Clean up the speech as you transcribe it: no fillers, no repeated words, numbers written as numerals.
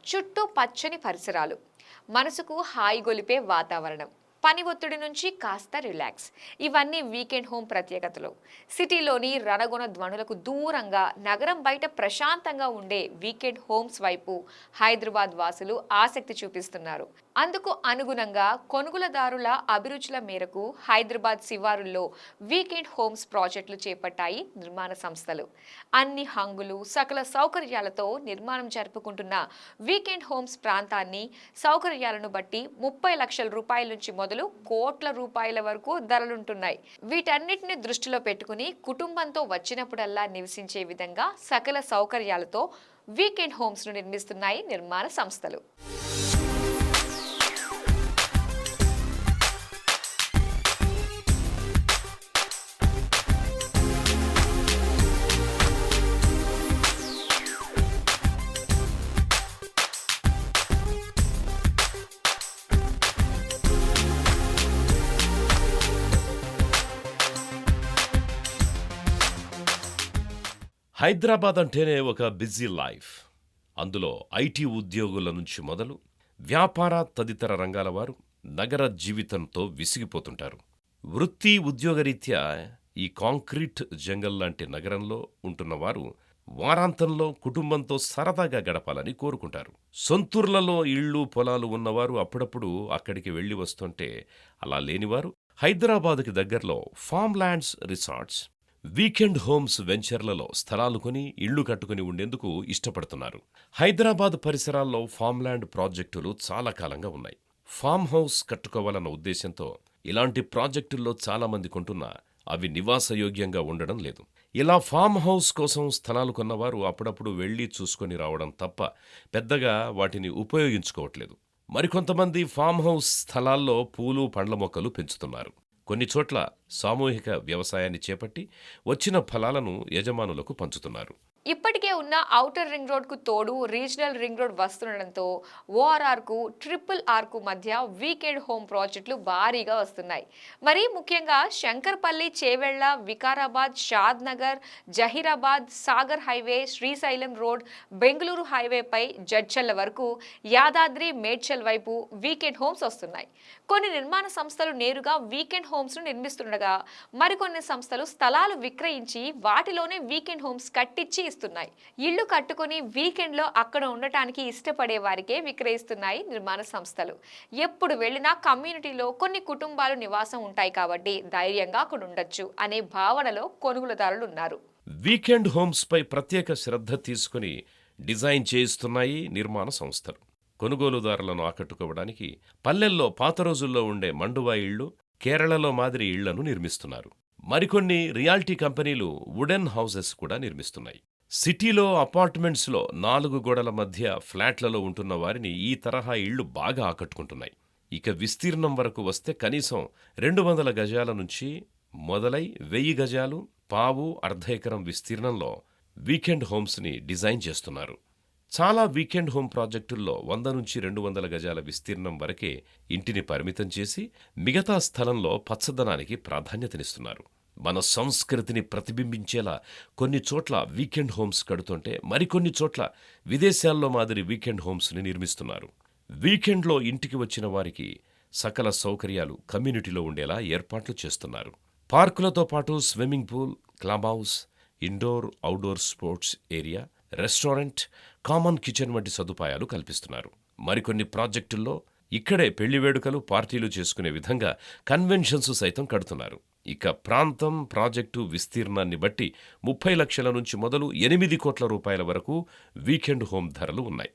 చుట్టూ పచ్చని పరిసరాలు, మనసుకు హాయిగొలిపే వాతావరణం, పని ఒత్తిడి నుంచి కాస్త రిలాక్స్. ఇవన్నీ వీకెండ్ హోమ్ ప్రత్యేకతలు. సిటీలోని రణగొణ ధ్వనులకు దూరంగా నగరం బయట ప్రశాంతంగా ఉండే వీకెండ్ హోమ్స్ వైపు హైదరాబాద్ వాసులు ఆసక్తి చూపిస్తున్నారు. అందుకు అనుగుణంగా కొనుగోలుదారుల అభిరుచుల మేరకు హైదరాబాద్ శివారుల్లో వీకెండ్ హోమ్స్ ప్రాజెక్టులు చేపట్టాయి నిర్మాణ సంస్థలు. అన్ని హంగులు సకల సౌకర్యాలతో నిర్మాణం జరుపుకుంటున్న వీకెండ్ హోమ్స్ ప్రాంతాన్ని సౌకర్యాలను బట్టి 30 లక్షల రూపాయల నుంచి మొదలు కోట్ల రూపాయల వరకు ధరలుంటున్నాయి. వీటన్నిటిని దృష్టిలో పెట్టుకుని కుటుంబంతో వచ్చినప్పుడల్లా నివసించే విధంగా సకల సౌకర్యాలతో వీకెండ్ హోమ్స్ ను నిర్మిస్తున్నాయి నిర్మాణ సంస్థలు. హైదరాబాద్ అంటేనే ఒక బిజీ లైఫ్. అందులో ఐటీ ఉద్యోగుల నుంచి మొదలు వ్యాపార తదితర రంగాల వారు నగర జీవితంతో విసిగిపోతుంటారు. వృత్తి ఉద్యోగరీత్యా ఈ కాంక్రీట్ జంగల్ లాంటి నగరంలో ఉంటున్నవారు వారాంతంలో కుటుంబంతో సరదాగా గడపాలని కోరుకుంటారు. సొంతూర్లలో ఇళ్ళు పొలాలు ఉన్నవారు అప్పుడప్పుడు అక్కడికి వెళ్లి వస్తుంటే, అలా లేనివారు హైదరాబాదుకి దగ్గరలో farm lands resorts, weekend homes వెంచర్లలో స్థలాలు కొని ఇళ్లు కట్టుకుని ఉండేందుకు ఇష్టపడుతున్నారు. హైదరాబాద్ పరిసరాల్లో ఫామ్ ల్యాండ్ ప్రాజెక్టులు చాలా కాలంగా ఉన్నాయి. ఫామ్ హౌస్ కట్టుకోవాలన్న ఉద్దేశంతో ఇలాంటి ప్రాజెక్టుల్లో చాలామంది కొంటున్నా అవి నివాసయోగ్యంగా ఉండడం లేదు. ఇలా ఫామ్ హౌస్ కోసం స్థలాలు కొన్నవారు అప్పుడప్పుడు వెళ్లి చూసుకొని రావడం తప్ప పెద్దగా వాటిని ఉపయోగించుకోవట్లేదు. మరికొంతమంది ఫామ్ హౌస్ స్థలాల్లో పూలు పండ్ల మొక్కలు పెంచుతున్నారు. కొన్ని చోట్ల సామూహిక వ్యవసాయాన్ని చేపట్టి వచ్చిన ఫలాలను యజమానులకు పంచుతున్నారు. ఇప్పటికే ఉన్న ఔటర్ రింగ్ రోడ్ కు తోడు రీజనల్ రింగ్ రోడ్ వస్తుండటంతో ఓఆర్ఆర్ కు ట్రిపుల్ ఆర్ కు మధ్య వీకెండ్ హోమ్ ప్రాజెక్టులు భారీగా వస్తున్నాయి. మరి ముఖ్యంగా శంకర్పల్లి, చేవెళ్ల, వికారాబాద్, షాద్ నగర్, జహీరాబాద్, సాగర్ హైవే, శ్రీశైలం రోడ్, బెంగళూరు హైవేపై జడ్చల్ల వరకు యాదాద్రి, మేడ్చల్ వైపు వీకెండ్ హోమ్స్ వస్తున్నాయి. కొన్ని నిర్మాణ సంస్థలు నేరుగా వీకెండ్ హోమ్స్ ను నిర్మిస్తుండగా మరికొన్ని సంస్థలు స్థలాలు విక్రయించి వాటిలోనే వీకెండ్ హోమ్స్ కట్టించి ఇస్తున్నాయి. ఇళ్లు కట్టుకుని వీకెండ్ లో అక్కడ ఉండటానికి ఇష్టపడే వారికే విక్రయిస్తున్నాయి నిర్మాణ సంస్థలు. ఎప్పుడు వెళ్లినా కమ్యూనిటీలో కొన్ని కుటుంబాలు నివాసం ఉంటాయి కాబట్టి ధైర్యంగా అక్కడ ఉండొచ్చు అనే భావనలో కొనుగోలుదారులు ఉన్నారు. వీకెండ్ హోమ్స్ పై ప్రత్యేక శ్రద్ధ తీసుకుని డిజైన్ చేయిస్తున్నాయి నిర్మాణ సంస్థలు. కొనుగోలుదారులను ఆకట్టుకోవడానికి పల్లెల్లో పాత రోజుల్లో ఉండే మండువా ఇళ్లు, కేరళలో మాదిరి ఇళ్లను నిర్మిస్తున్నారు. మరికొన్ని రియాల్టీ కంపెనీలు వుడెన్ హౌసెస్ కూడా నిర్మిస్తున్నాయి. సిటీలో అపార్ట్మెంట్స్లో 4 గోడల మధ్య ఫ్లాట్లలో ఉంటున్న వారిని ఈ తరహా ఇళ్లు బాగా ఆకట్టుకుంటున్నాయి. ఇక విస్తీర్ణం వరకు వస్తే కనీసం 200 గజాల నుంచి మొదలై 1000 గజాలు, పావు, అర్ధ ఎకరం విస్తీర్ణంలో వీకెండ్ హోమ్స్ని డిజైన్ చేస్తున్నారు. చాలా వీకెండ్ హోమ్ ప్రాజెక్టుల్లో 100 నుంచి 200 గజాల విస్తీర్ణం వరకే ఇంటిని పరిమితం చేసి మిగతా స్థలంలో పచ్చదనానికి ప్రాధాన్యతనిస్తున్నారు. మన సంస్కృతిని ప్రతిబింబించేలా కొన్ని చోట్ల వీకెండ్ హోమ్స్ కడుతుంటే మరికొన్ని చోట్ల విదేశాల్లో మాదిరి వీకెండ్ హోమ్స్ని నిర్మిస్తున్నారు. వీకెండ్లో ఇంటికి వచ్చిన వారికి సకల సౌకర్యాలు కమ్యూనిటీలో ఉండేలా ఏర్పాట్లు చేస్తున్నారు. పార్కులతో పాటు swimming pool, club house, indoor outdoor sports area, restaurant, common kitchen వంటి సదుపాయాలు కల్పిస్తున్నారు. మరికొన్ని ప్రాజెక్టుల్లో ఇక్కడే పెళ్లి వేడుకలు, పార్టీలు చేసుకునే విధంగా కన్వెన్షన్స్ సైతం కడుతున్నారు. ఇక ప్రాంతం, ప్రాజెక్టు విస్తీర్ణాన్ని బట్టి 30 లక్షల నుంచి మొదలు 8 కోట్ల రూపాయల వరకు వీకెండ్ హోమ్ ధరలు ఉన్నాయి.